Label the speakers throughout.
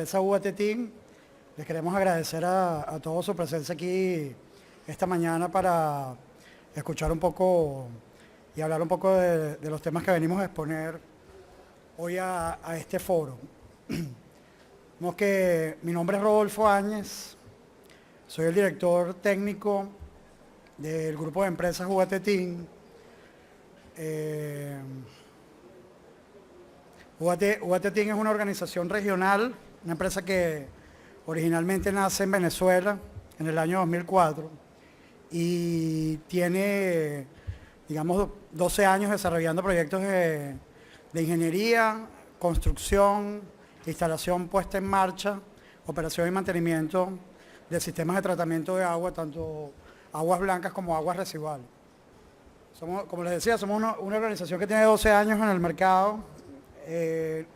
Speaker 1: empresa UAT Team. Les queremos agradecer a todos su presencia aquí esta mañana para escuchar un poco y hablar un poco de los temas que venimos a exponer hoy a este foro. Mi nombre es Rodolfo Áñez, soy el director técnico del grupo de empresas UAT Team. UAT Team es una organización regional, una empresa que originalmente nace en Venezuela en el año 2004 y tiene, digamos, 12 años desarrollando proyectos de ingeniería, construcción, instalación puesta en marcha, operación y mantenimiento de sistemas de tratamiento de agua, tanto aguas blancas como aguas residuales. Como les decía, somos una organización que tiene 12 años en el mercado,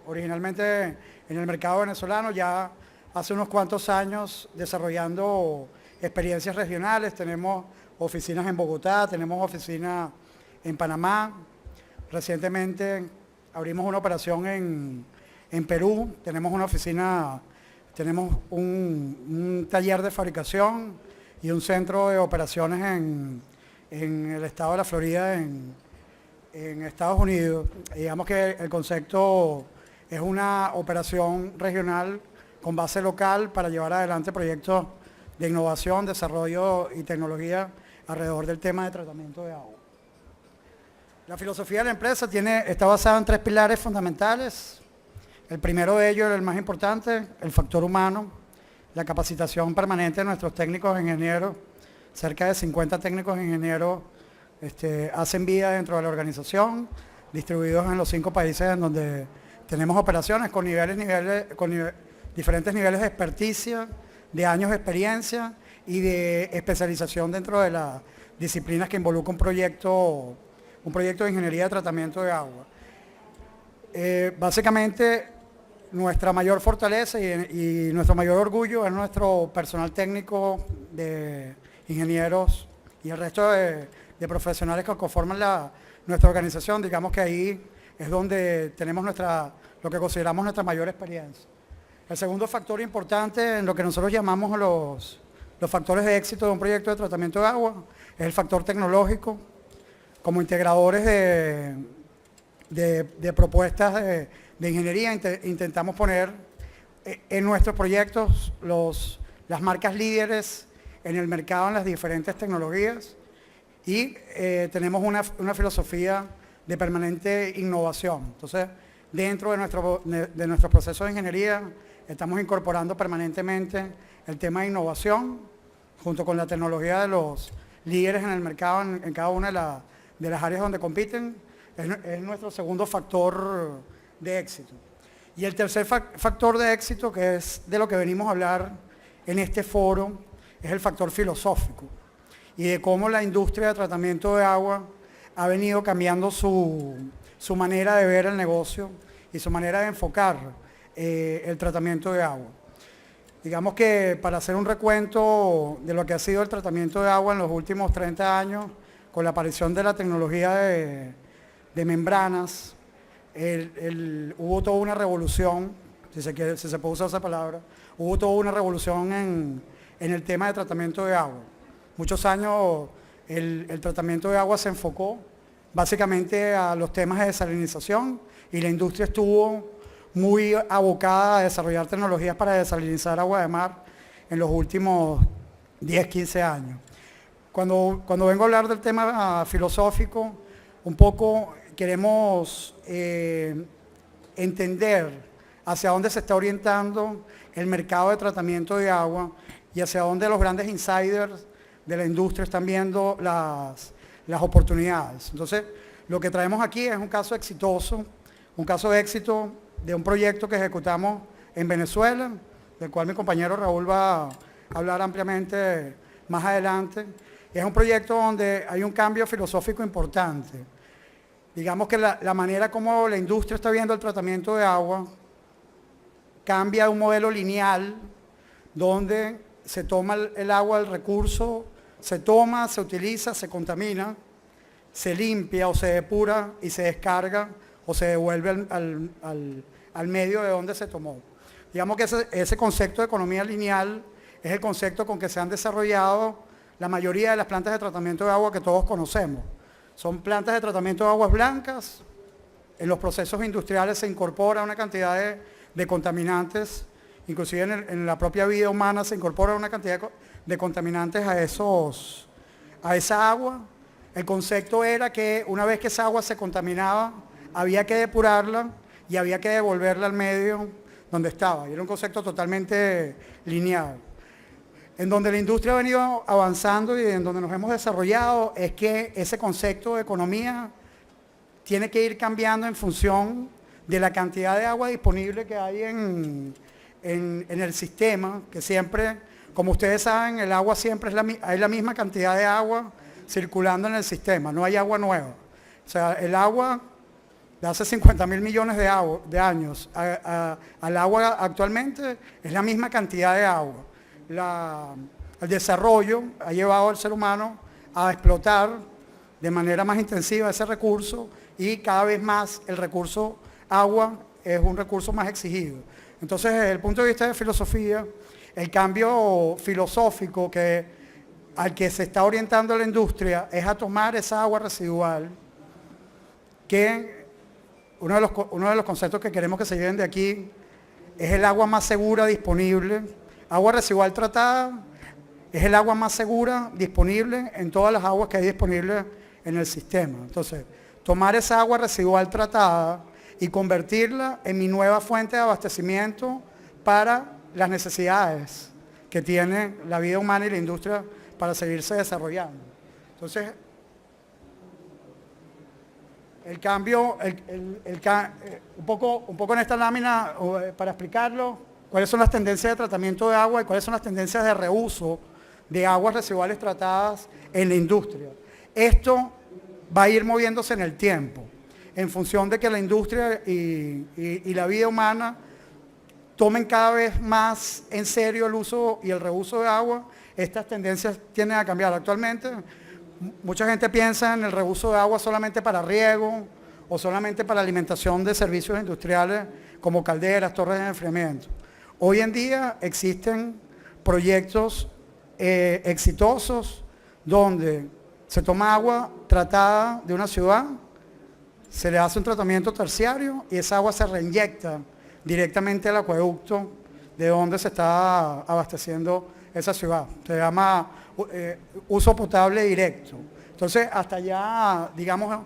Speaker 1: originalmente en el mercado venezolano, ya hace unos cuantos años desarrollando experiencias regionales. Tenemos oficinas en Bogotá, tenemos oficinas en Panamá. Recientemente abrimos una operación en Perú, tenemos una oficina, tenemos un taller de fabricación y un centro de operaciones en el estado de la Florida, en Estados Unidos. Digamos que el concepto es una operación regional con base local para llevar adelante proyectos de innovación, desarrollo y tecnología alrededor del tema de tratamiento de agua. La filosofía de la empresa está basada en 3 pilares fundamentales. El primero de ellos, el más importante, el factor humano, la capacitación permanente de nuestros técnicos e ingenieros. Cerca de 50 técnicos e ingenieros hacen vida dentro de la organización, distribuidos en los 5 países en donde tenemos operaciones con diferentes niveles de experticia, de años de experiencia y de especialización dentro de las disciplinas que involucra un proyecto de ingeniería de tratamiento de agua. Básicamente, nuestra mayor fortaleza y nuestro mayor orgullo es nuestro personal técnico de ingenieros y el resto de profesionales que conforman nuestra organización. Digamos que ahí es donde tenemos lo que consideramos nuestra mayor experiencia. El segundo factor importante en lo que nosotros llamamos los factores de éxito de un proyecto de tratamiento de agua es el factor tecnológico. Como integradores de propuestas de ingeniería, intentamos poner en nuestros proyectos las marcas líderes en el mercado en las diferentes tecnologías y tenemos una filosofía de permanente innovación. Entonces, dentro de nuestro proceso de ingeniería, estamos incorporando permanentemente el tema de innovación junto con la tecnología de los líderes en el mercado en cada una de las áreas donde compiten. Es nuestro segundo factor de éxito. Y el tercer factor de éxito, que es de lo que venimos a hablar en este foro, es el factor filosófico y de cómo la industria de tratamiento de agua ha venido cambiando su manera de ver el negocio y su manera de enfocar el tratamiento de agua. Digamos que para hacer un recuento de lo que ha sido el tratamiento de agua en los últimos 30 años, con la aparición de la tecnología de membranas, hubo toda una revolución, si se puede usar esa palabra, hubo toda una revolución en el tema de tratamiento de agua. Muchos años el tratamiento de agua se enfocó básicamente a los temas de desalinización y la industria estuvo muy abocada a desarrollar tecnologías para desalinizar agua de mar en los últimos 10, 15 años. Cuando vengo a hablar del tema filosófico, un poco queremos entender hacia dónde se está orientando el mercado de tratamiento de agua y hacia dónde los grandes insiders de la industria están viendo las oportunidades. Entonces, lo que traemos aquí es un caso exitoso, un caso de éxito de un proyecto que ejecutamos en Venezuela, del cual mi compañero Raúl va a hablar ampliamente más adelante. Es un proyecto donde hay un cambio filosófico importante. Digamos que la manera como la industria está viendo el tratamiento de agua cambia de un modelo lineal donde se toma el agua, el recurso, se toma, se utiliza, se contamina, se limpia o se depura y se descarga o se devuelve al medio de donde se tomó. Digamos que ese concepto de economía lineal es el concepto con que se han desarrollado la mayoría de las plantas de tratamiento de agua que todos conocemos. Son plantas de tratamiento de aguas blancas. En los procesos industriales se incorpora una cantidad de contaminantes, inclusive en la propia vida humana se incorpora una cantidad de contaminantes a esa agua. El concepto era que una vez que esa agua se contaminaba, había que depurarla y había que devolverla al medio donde estaba. Y era un concepto totalmente lineal. En donde la industria ha venido avanzando y en donde nos hemos desarrollado es que ese concepto de economía tiene que ir cambiando en función de la cantidad de agua disponible que hay en el sistema, que siempre, como ustedes saben, el agua siempre hay la misma cantidad de agua circulando en el sistema, no hay agua nueva. O sea, el agua de hace 50.000 millones de años al agua actualmente es la misma cantidad de agua. El desarrollo ha llevado al ser humano a explotar de manera más intensiva ese recurso y cada vez más el recurso agua es un recurso más exigido. Entonces, desde el punto de vista de filosofía, el cambio filosófico al que se está orientando la industria es a tomar esa agua residual, que uno de los conceptos que queremos que se lleven de aquí es el agua más segura disponible. Agua residual tratada es el agua más segura disponible en todas las aguas que hay disponibles en el sistema. Entonces, tomar esa agua residual tratada y convertirla en mi nueva fuente de abastecimiento para las necesidades que tiene la vida humana y la industria para seguirse desarrollando. Entonces, el cambio, un poco en esta lámina, para explicarlo, cuáles son las tendencias de tratamiento de agua y cuáles son las tendencias de reuso de aguas residuales tratadas en la industria. Esto va a ir moviéndose en el tiempo, en función de que la industria y la vida humana tomen cada vez más en serio el uso y el reuso de agua. Estas tendencias tienden a cambiar. Actualmente, mucha gente piensa en el reuso de agua solamente para riego o solamente para alimentación de servicios industriales como calderas, torres de enfriamiento. Hoy en día existen proyectos exitosos donde se toma agua tratada de una ciudad, se le hace un tratamiento terciario y esa agua se reinyecta directamente al acueducto de donde se está abasteciendo esa ciudad. Se llama uso potable directo. Entonces, hasta allá, digamos,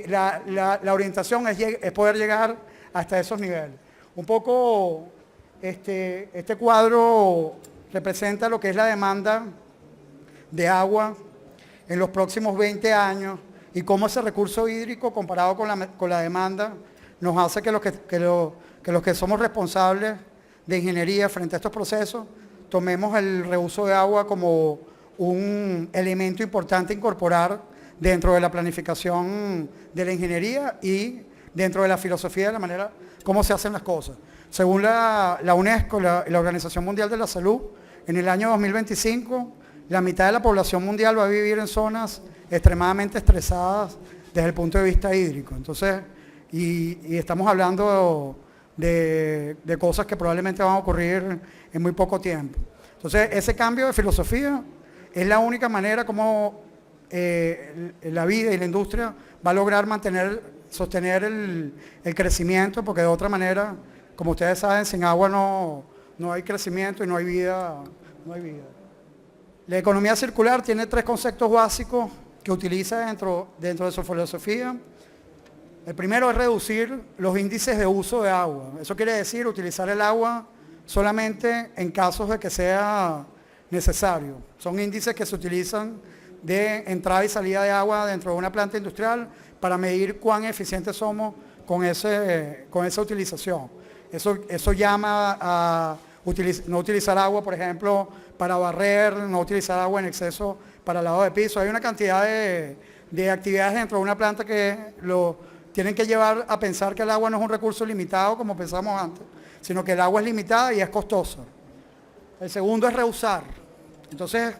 Speaker 1: la orientación es poder llegar hasta esos niveles. Un poco, este cuadro representa lo que es la demanda de agua en los próximos 20 años y cómo ese recurso hídrico comparado con la demanda nos hace que los que somos responsables de ingeniería frente a estos procesos tomemos el reuso de agua como un elemento importante a incorporar dentro de la planificación de la ingeniería y dentro de la filosofía de la manera como se hacen las cosas. Según la UNESCO, la Organización Mundial de la Salud, en el año 2025, la mitad de la población mundial va a vivir en zonas extremadamente estresadas desde el punto de vista hídrico. Entonces, y estamos hablando de cosas que probablemente van a ocurrir en muy poco tiempo. Entonces, ese cambio de filosofía es la única manera como la vida y la industria va a lograr sostener el crecimiento, porque de otra manera, como ustedes saben, sin agua no hay crecimiento y no hay vida. La economía circular tiene 3 conceptos básicos que utiliza dentro de su filosofía. El primero es reducir los índices de uso de agua. Eso quiere decir utilizar el agua solamente en casos de que sea necesario. Son índices que se utilizan de entrada y salida de agua dentro de una planta industrial para medir cuán eficientes somos con esa utilización. Eso llama a no utilizar agua, por ejemplo, para barrer, no utilizar agua en exceso para lavado de piso. Hay una cantidad de actividades dentro de una planta que tienen que llevar a pensar que el agua no es un recurso limitado como pensamos antes, sino que el agua es limitada y es costosa. El segundo es reusar. Entonces,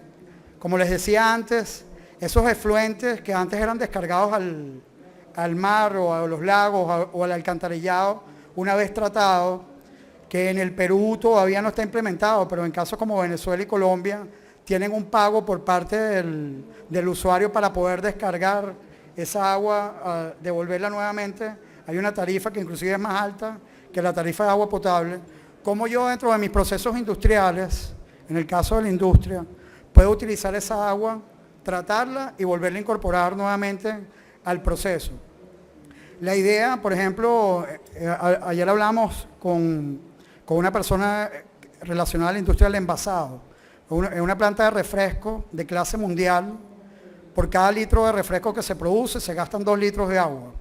Speaker 1: como les decía antes, esos efluentes que antes eran descargados al mar o a los lagos o al alcantarillado, una vez tratados, que en el Perú todavía no está implementado, pero en casos como Venezuela y Colombia tienen un pago por parte del usuario para poder descargar esa agua, devolverla nuevamente. Hay una tarifa que inclusive es más alta que la tarifa de agua potable. Como yo dentro de mis procesos industriales, en el caso de la industria, puedo utilizar esa agua, tratarla y volverla a incorporar nuevamente al proceso. La idea, por ejemplo, ayer hablamos con una persona relacionada a la industria del envasado. En una planta de refresco de clase mundial, por cada litro de refresco que se produce, se gastan 2 litros de agua.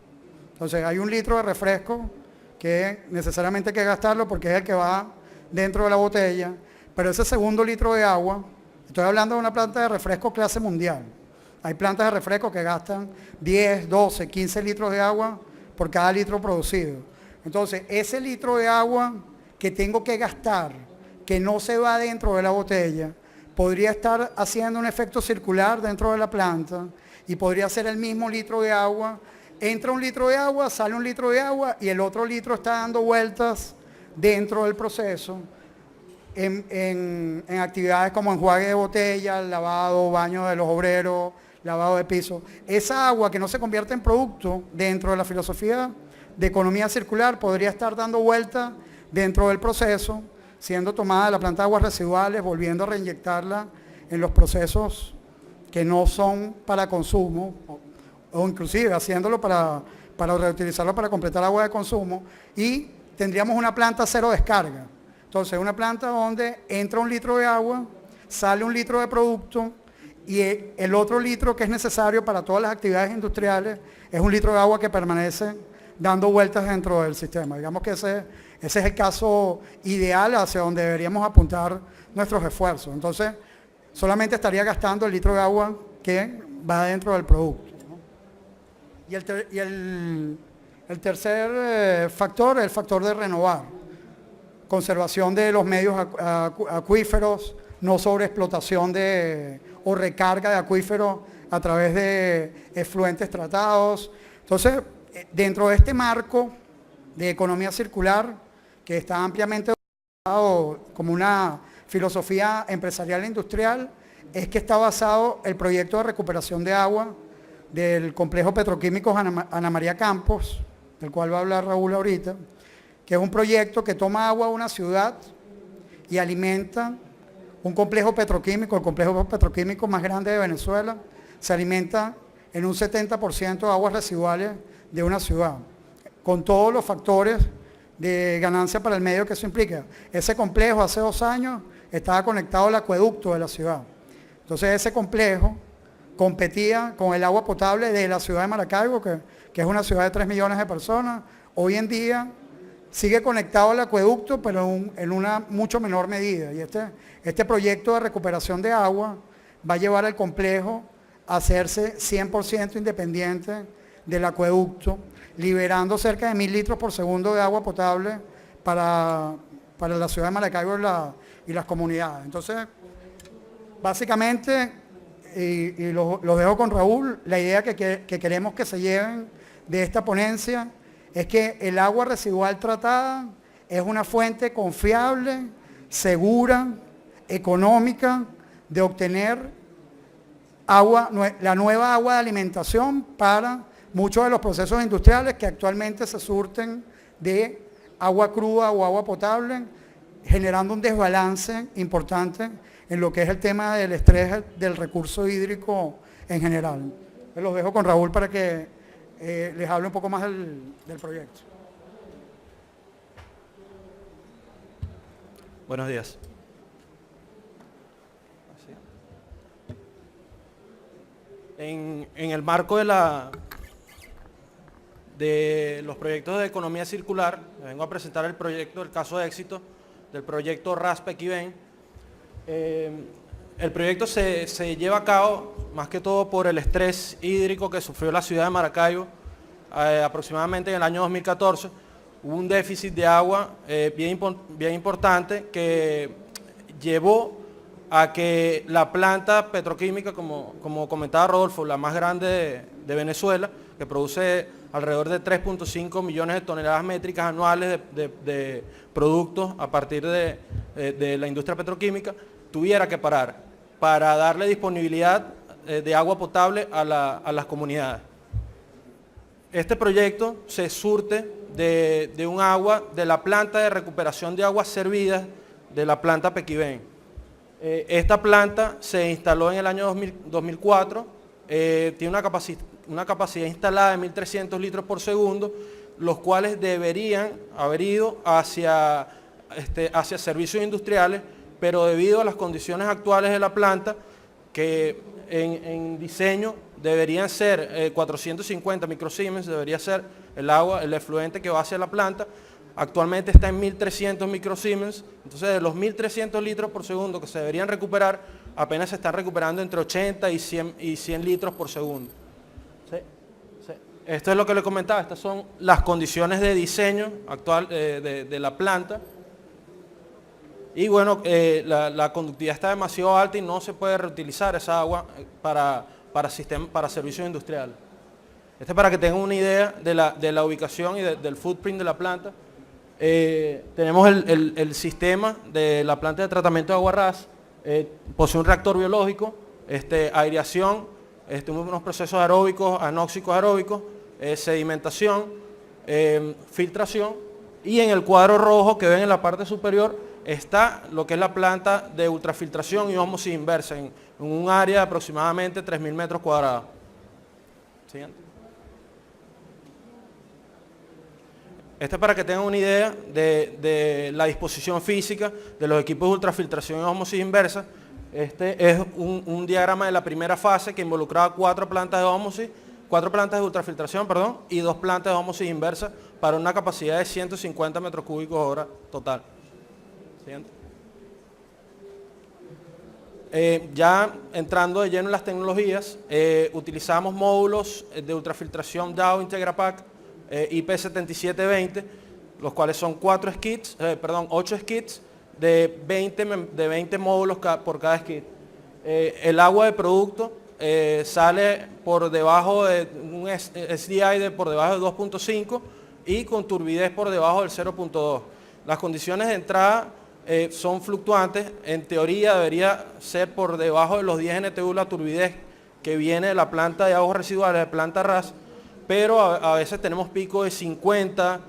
Speaker 1: Entonces, hay 1 litro de refresco que necesariamente hay que gastarlo porque es el que va dentro de la botella, pero ese segundo litro de agua, estoy hablando de una planta de refresco clase mundial. Hay plantas de refresco que gastan 10, 12, 15 litros de agua por cada litro producido. Entonces, ese litro de agua que tengo que gastar, que no se va dentro de la botella, podría estar haciendo un efecto circular dentro de la planta y podría ser el mismo litro de agua. Entra 1 litro de agua, sale 1 litro de agua y el otro litro está dando vueltas dentro del proceso en actividades como enjuague de botellas, lavado, baño de los obreros, lavado de piso. Esa agua que no se convierte en producto dentro de la filosofía de economía circular podría estar dando vueltas dentro del proceso, siendo tomada de la planta de aguas residuales, volviendo a reinyectarla en los procesos que no son para consumo, o inclusive haciéndolo para reutilizarlo para completar agua de consumo, y tendríamos una planta cero descarga. Entonces, una planta donde entra 1 litro de agua, sale 1 litro de producto, y el otro litro que es necesario para todas las actividades industriales es 1 litro de agua que permanece dando vueltas dentro del sistema. Digamos que ese es el caso ideal hacia donde deberíamos apuntar nuestros esfuerzos. Entonces, solamente estaría gastando el litro de agua que va dentro del producto, ¿no? Y el tercer factor es el factor de renovar. Conservación de los medios acuíferos, no sobreexplotación o recarga de acuíferos a través de efluentes tratados. Entonces, dentro de este marco de economía circular, que está ampliamente basado como una filosofía empresarial e industrial, es que está basado el proyecto de recuperación de agua del complejo petroquímico Ana María Campos, del cual va a hablar Raúl ahorita, que es un proyecto que toma agua de una ciudad y alimenta un complejo petroquímico, el complejo petroquímico más grande de Venezuela, se alimenta en un 70% de aguas residuales de una ciudad, con todos los factores de ganancia para el medio que eso implica. Ese complejo hace 2 años estaba conectado al acueducto de la ciudad. Entonces ese complejo competía con el agua potable de la ciudad de Maracaibo, que es una ciudad de 3 millones de personas. Hoy en día sigue conectado al acueducto, pero en una mucho menor medida. Y este proyecto de recuperación de agua va a llevar al complejo a hacerse 100% independiente del acueducto, liberando cerca de 1000 litros por segundo de agua potable para la ciudad de Maracaibo y las comunidades. Entonces, básicamente, y lo dejo con Raúl, la idea que queremos que se lleven de esta ponencia es que el agua residual tratada es una fuente confiable, segura, económica de obtener agua, la nueva agua de alimentación para muchos de los procesos industriales que actualmente se surten de agua cruda o agua potable, generando un desbalance importante en lo que es el tema del estrés del recurso hídrico en general. Los dejo con Raúl para que les hable un poco más del proyecto.
Speaker 2: Buenos días. En el marco de los proyectos de economía circular, vengo a presentar el caso de éxito del proyecto RASPEC-IBEN. El proyecto se lleva a cabo más que todo por el estrés hídrico que sufrió la ciudad de Maracaibo aproximadamente en el año 2014. Hubo un déficit de agua bien importante que llevó a que la planta petroquímica, como comentaba Rodolfo, la más grande de Venezuela, que produce alrededor de 3.5 millones de toneladas métricas anuales de productos a partir de la industria petroquímica, tuviera que parar para darle disponibilidad de agua potable a las comunidades. Este proyecto se surte de un agua de la planta de recuperación de aguas servidas de la planta Pequibén. Esta planta se instaló en el año 2004, tiene una capacidad instalada de 1.300 litros por segundo, los cuales deberían haber ido hacia servicios industriales, pero debido a las condiciones actuales de la planta, que en diseño deberían ser 450 microsiemens, debería ser el agua, el efluente que va hacia la planta. Actualmente está en 1.300 microsiemens, entonces de los 1.300 litros por segundo que se deberían recuperar, apenas se están recuperando entre 80 y 100 litros por segundo. ¿Sí? Sí. Esto es lo que le comentaba, estas son las condiciones de diseño actual de la planta. Y bueno, la conductividad está demasiado alta y no se puede reutilizar esa agua para servicios industriales. Este es para que tengan una idea de la ubicación y del footprint de la planta. Tenemos el sistema de la planta de tratamiento de agua ras, posee un reactor biológico, aireación, unos procesos aeróbicos, anóxicos aeróbicos, sedimentación, filtración, y en el cuadro rojo que ven en la parte superior está lo que es la planta de ultrafiltración y ósmosis inversa en un área de aproximadamente 3.000 metros cuadrados. Siguiente. Este es para que tengan una idea de la disposición física de los equipos de ultrafiltración y ósmosis inversa. Este es un diagrama de la primera fase que involucraba 4 plantas de ultrafiltración, y 2 plantas de ósmosis inversa para una capacidad de 150 metros cúbicos hora total. Siguiente. Ya entrando de lleno en las tecnologías, utilizamos módulos de ultrafiltración Dow Integrapack IP7720, los cuales son 8 skids de 20 módulos por cada skid. El agua de producto sale por debajo de un SDI por debajo de 2.5 y con turbidez por debajo del 0.2. Las condiciones de entrada son fluctuantes, en teoría debería ser por debajo de los 10 NTU la turbidez que viene de la planta de aguas residuales, de planta RAS, pero a veces tenemos picos de 50,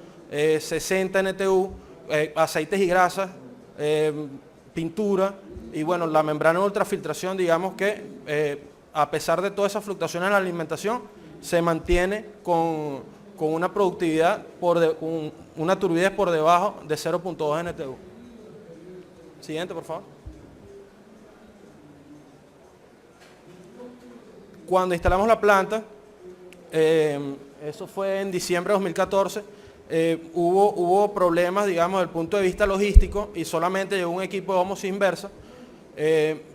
Speaker 2: 60 NTU, aceites y grasas, pintura, y bueno, la membrana de ultrafiltración, digamos que a pesar de todas esas fluctuaciones en la alimentación, se mantiene con una productividad, con una turbidez por debajo de 0.2 NTU. Siguiente, por favor. Cuando instalamos la planta, eso fue en diciembre de 2014, hubo problemas, digamos, desde el punto de vista logístico y solamente llegó un equipo de ósmosis inversa.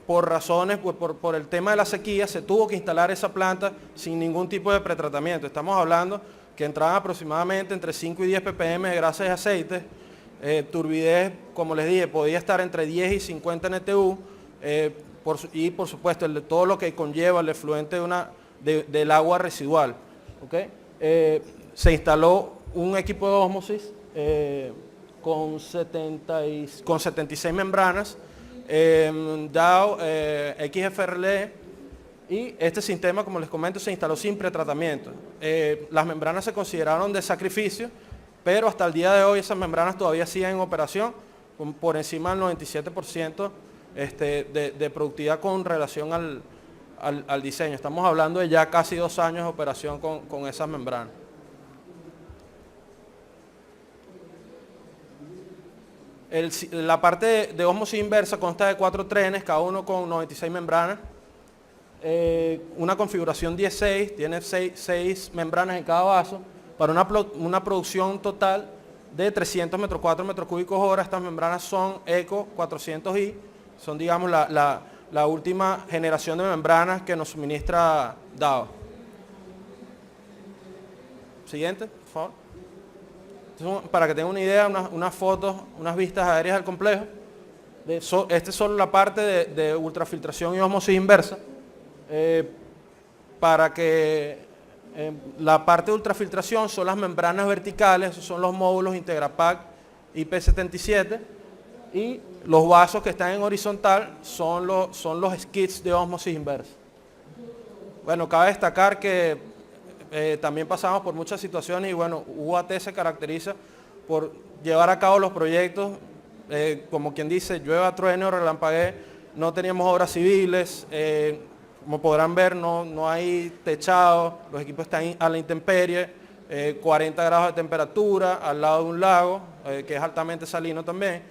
Speaker 2: Por razones, por el tema de la sequía, se tuvo que instalar esa planta sin ningún tipo de pretratamiento. Estamos hablando que entraban aproximadamente entre 5 y 10 ppm de grasas y aceites, turbidez, como les dije, podía estar entre 10 y 50 NTU, y por supuesto todo lo que conlleva el efluente del agua residual. ¿Okay? Se instaló un equipo de ósmosis con 76 membranas, Dow XFRLE, y este sistema, como les comento, se instaló sin pretratamiento. Las membranas se consideraron de sacrificio, pero hasta el día de hoy esas membranas todavía siguen en operación por encima del 97% de productividad con relación al diseño. Estamos hablando de ya casi 2 años de operación con esas membranas. La parte de ósmosis inversa consta de 4 trenes, cada uno con 96 membranas. Una configuración 16, tiene 6 membranas en cada vaso, para una producción total de 304 metros cúbicos hora. Estas membranas son ECO 400i, son, digamos, la última generación de membranas que nos suministra Dow. Siguiente, por favor. Entonces, para que tengan una idea, unas fotos, unas vistas aéreas del complejo. Esta es solo la parte de ultrafiltración y ósmosis inversa, para que La parte de ultrafiltración son las membranas verticales, esos son los módulos Integrapac IP77, y los vasos que están en horizontal son los skids de ósmosis inversa. Bueno, cabe destacar que también pasamos por muchas situaciones y bueno, UAT se caracteriza por llevar a cabo los proyectos, como quien dice, llueva, truene o relampaguee, no teníamos obras civiles, como podrán ver no hay techado, los equipos están a la intemperie, 40 grados de temperatura, al lado de un lago, que es altamente salino también.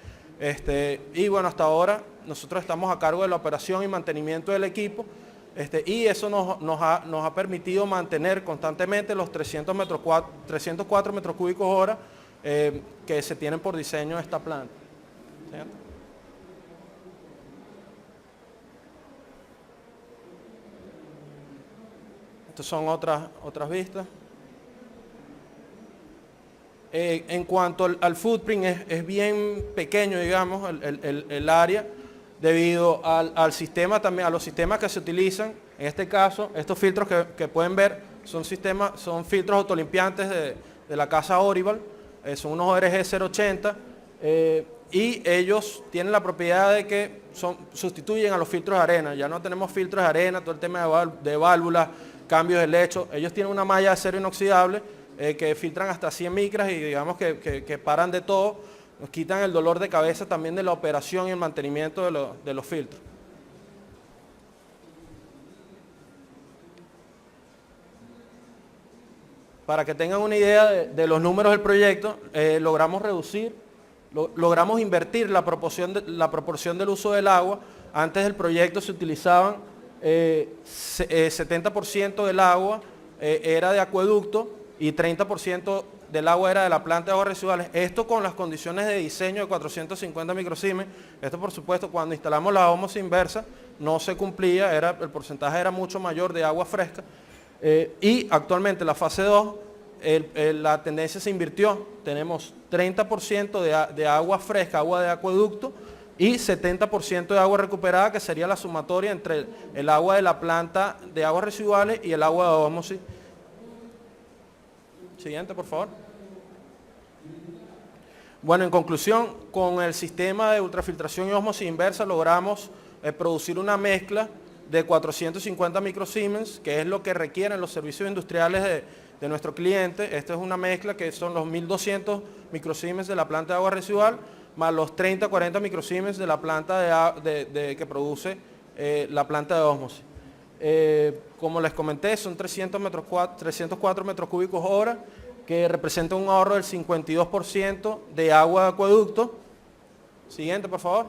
Speaker 2: Y bueno, hasta ahora nosotros estamos a cargo de la operación y mantenimiento del equipo, y eso nos ha permitido mantener constantemente los 304 metros cúbicos hora que se tienen por diseño de esta planta. ¿Cierto? Estas son otras vistas. En cuanto al footprint, es bien pequeño, digamos, el área, debido al sistema también, a los sistemas que se utilizan. En este caso, estos filtros que pueden ver son filtros autolimpiantes de la casa Orival, son unos ORG 080, y ellos tienen la propiedad de que sustituyen a los filtros de arena. Ya no tenemos filtros de arena, todo el tema de válvulas, cambios de lecho. Ellos tienen una malla de acero inoxidable que filtran hasta 100 micras y digamos que paran de todo, nos quitan el dolor de cabeza también de la operación y el mantenimiento de los filtros. Para que tengan una idea de los números del proyecto, logramos invertir la proporción del uso del agua. Antes del proyecto se utilizaban 70% del agua era de acueducto y 30% del agua era de la planta de aguas residuales. Esto con las condiciones de diseño de 450 microsiemens. Esto, por supuesto, cuando instalamos la ósmosis inversa no se cumplía, el porcentaje era mucho mayor de agua fresca. Y actualmente la fase 2, la tendencia se invirtió. Tenemos 30% de agua fresca, agua de acueducto, y 70% de agua recuperada, que sería la sumatoria entre el agua de la planta de aguas residuales y el agua de ósmosis. Siguiente, por favor. Bueno, en conclusión, con el sistema de ultrafiltración y ósmosis inversa logramos producir una mezcla de 450 microsiemens, que es lo que requieren los servicios industriales de nuestro cliente. Esta es una mezcla que son los 1200 microsiemens de la planta de agua residual, más los 30-40 microsiemens de la planta que produce la planta de ósmosis. Como les comenté, son 304 metros cúbicos hora, que representa un ahorro del 52% de agua de acueducto. Siguiente, por favor.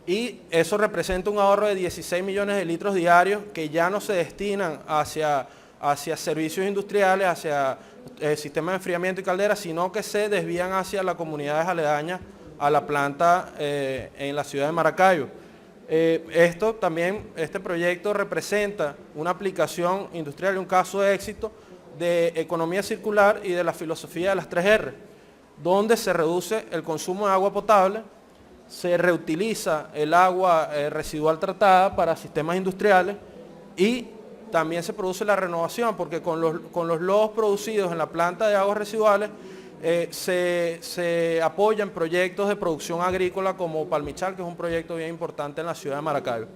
Speaker 2: Y eso representa un ahorro de 16 millones de litros diarios que ya no se destinan hacia servicios industriales, hacia sistemas de enfriamiento y calderas, sino que se desvían hacia las comunidades aledañas a la planta en la ciudad de Maracaibo. Este proyecto representa una aplicación industrial y un caso de éxito de economía circular y de la filosofía de las 3R, donde se reduce el consumo de agua potable, se reutiliza el agua residual tratada para sistemas industriales y también se produce la renovación, porque con los lodos producidos en la planta de aguas residuales se apoyan proyectos de producción agrícola como Palmichal, que es un proyecto bien importante en la ciudad de Maracaibo.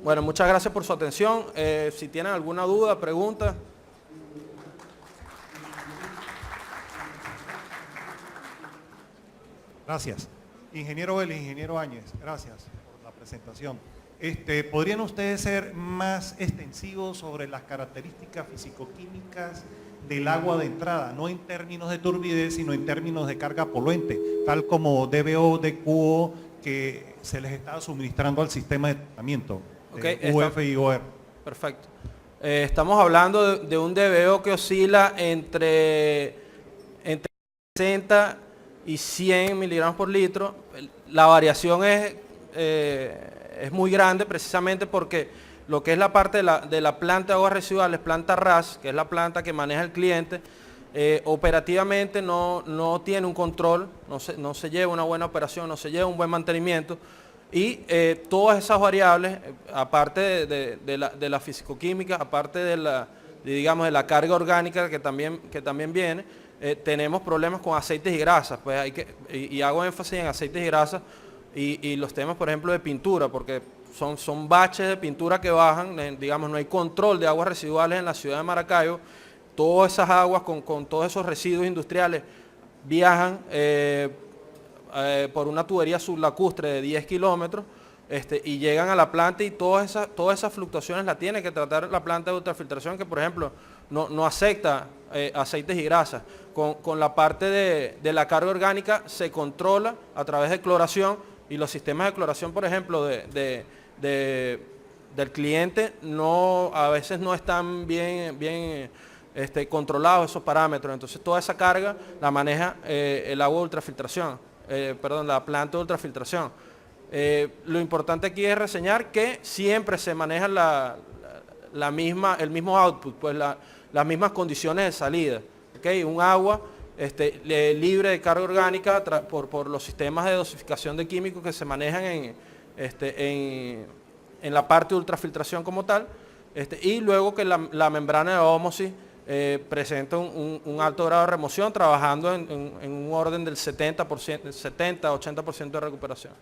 Speaker 2: Bueno, muchas gracias por su atención. Si tienen alguna duda, pregunta.
Speaker 3: Gracias. Ingeniero Vélez, ingeniero Áñez, gracias por la presentación. ¿Podrían ustedes ser más extensivos sobre las características fisicoquímicas del agua de entrada, no en términos de turbidez, sino en términos de carga poluente, tal como DBO, DQO, que se les está suministrando al sistema de tratamiento, UF y OR?
Speaker 2: Perfecto. Estamos hablando de un DBO que oscila entre 60 y 100 miligramos por litro. La variación es muy grande, precisamente porque lo que es la parte de la planta de aguas residuales, planta RAS, que es la planta que maneja el cliente, operativamente no tiene un control, no se lleva una buena operación, no se lleva un buen mantenimiento. Y todas esas variables, aparte de la fisicoquímica, aparte digamos, de la carga orgánica que también viene, tenemos problemas con aceites y grasas, pues y hago énfasis en aceites y grasas y los temas, por ejemplo, de pintura, porque son baches de pintura que bajan, digamos, no hay control de aguas residuales en la ciudad de Maracaibo, todas esas aguas con todos esos residuos industriales viajan por una tubería sublacustre de 10 kilómetros y llegan a la planta y todas esas fluctuaciones las tiene que tratar la planta de ultrafiltración que, por ejemplo, no acepta aceites y grasas. Con la parte de la carga orgánica se controla a través de cloración y los sistemas de cloración, por ejemplo, del cliente a veces no están bien controlados esos parámetros. Entonces toda esa carga la maneja el agua de ultrafiltración, la planta de ultrafiltración. Lo importante aquí es reseñar que siempre se maneja el mismo output, pues las mismas condiciones de salida. ¿Okay? Un agua libre de carga orgánica por los sistemas de dosificación de químicos que se manejan en la parte de ultrafiltración como tal, y luego que la membrana de ósmosis presenta un alto grado de remoción, trabajando en un orden del 70%, 70-80% de recuperación.